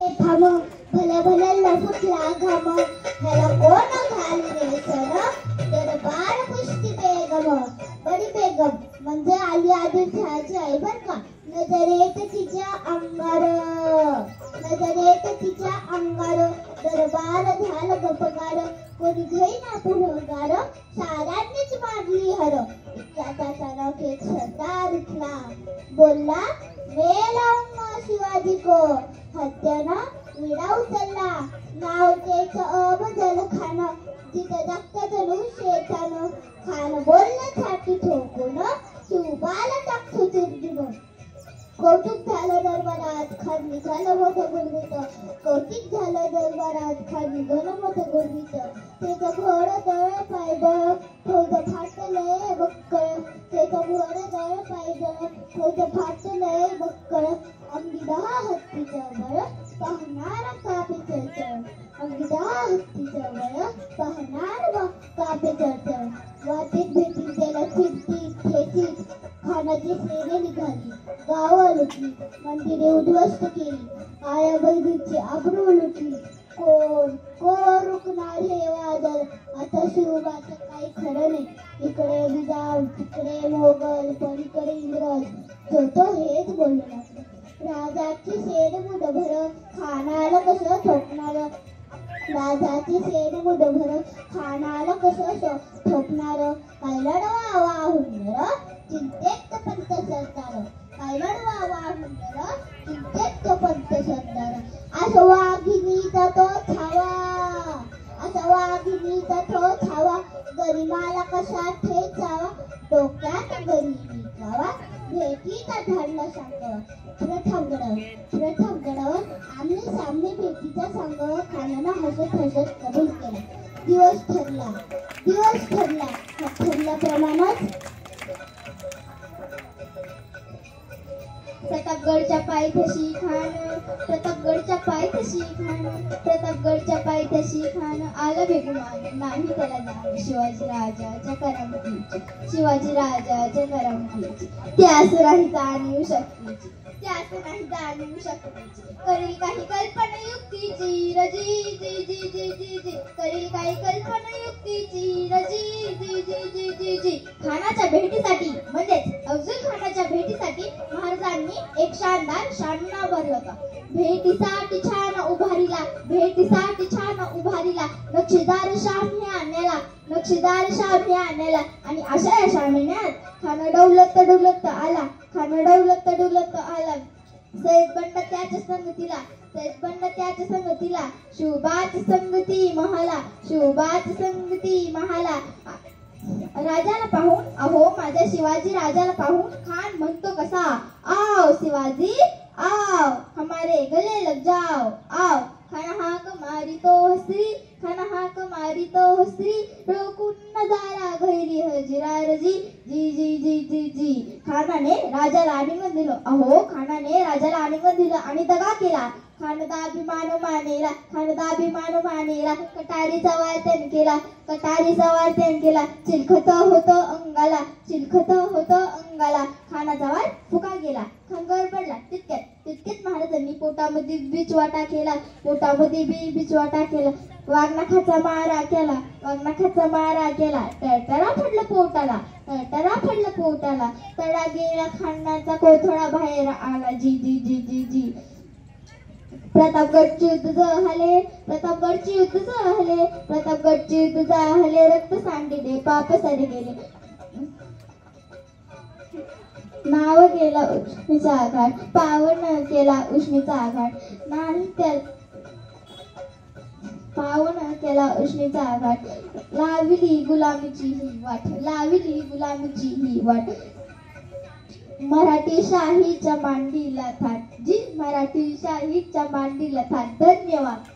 थांब भल्या भल्याला फुटला घाम ह्याला कोण घाली रे सर दरबार पुष्टी बेगम बडी बेगम म्हणजे आली आदिलशाहाची आई बर का नजरेत तिच्या अंगार दरबार झालं गपगार कोणी घेईना पुढगार साऱ्यांनीच मागली हर इतक्या तासाला एक सरदार उठला बोलला वे लावून शिवाजी को हत्यानं विडा उचलला नाव तेच अबदल खान जिथं जगत जणू शेतानं खान बोललं छाती ठोकून शिवबाला टाकतो चिरडून कौतुक झालं दरबारात खान निघालं मोठं गुलगुत कौतिक झालं दरबारात खान निघालं मोठं गुलगुत त्याचं घोड दळ पायदळ फौज फाटलंय बक्कळ त्याचं घोड दळ पायदळ फौज फाटलंय बक्कळ अंगी 10 हत्तीचं बळ पाहणार कापे चळचळ अंगी 10 हत्तीचं बळ पाहणार कापे चळचळ वाटेत भेटी त्याला फिरती खेचीत खानाची सेने निघाली गावं लुटली मंदिरे उद्ध्वस्त केली आया बहिणीची आबरू लुटली कोण रुकणार हे वादळ आता शिवबाचं काही खरं नाही इकडे निजाम तिकडे मोगल पलीकडे इंग्रज तो हेच बोलू लागला राजाची सेन मुठभर खानाला कसं ठोकणार राजाची सेन मुठभर खानाला कसं ठोकणार काय लढवा हुंदर चिंतेत पंत सरदार काय लढवा हुंदर चिंतेत पंत सरदार असं वाघिणीचा तो छावा गरिमाला कशा ठेचावा डोक्यात गरी गावा भेटीचा धाडला सांग प्रथमगडावर आमने सामने भेटीचा सांग खानानं हसत कबूल केला दिवस ठरला ठरल्याप्रमाणेच प्रतापगडच्या पायथ्याशी खान आला भेटून नाही त्याला जाण शिवाजी राजाच्या करमणुकीची त्यास नाही जाणीव शक्तीची करील काही कल्पना युक्तीची रजी जी करील काही कल्पना युक्तीची रजी जी खानाच्या भेटीसाठी म्हणजेच अफजल खानाच्या भेटीसाठी महाराजांनी एक शानदार शामियाना उभारला होता भेटीसाठी छान उभारीला नक्षीदार शामियाना आणला आणि अशा या शामियान्यात खाना डौलत आला सैद बंड त्याच्या संगतीला शिवबाच संगती महाला राजाला पाहून अहो माझ्या शिवाजी राजाला पाहून खान म्हणतो कसा आओ शिवाजी आओ हमारे गले लग जाओ आओ खाना हाक मारी तो हसरी रोकून नजारा गैरी हजिरा रजी जी खानाने राजाला आलिंगन दिलं अहो खानाने राजाला आलिंगन दिलं आणि दगा केला खानदाभिमान मानेला कटारीचा वार त्यान केला चिलखत होतं अंगाला खानाचा वार फुका गेला खान गडबडला तितक्यात महाराजांनी पोटामध्ये बिचवाटा केला वाघनखाचा मारा केला टरा पडलं पोटाला तडा गेला खानाचा कोथळा बाहेर आला जी प्रतापगडचे युद्ध झाले रक्त सांडले पाप सारे गेले नाव केला उष्णीचा आघात पावन केला उष्णीचा आघात लाविली गुलामीची ही वाट मराठी शाहीच्या मांडीला थाट धन्यवाद.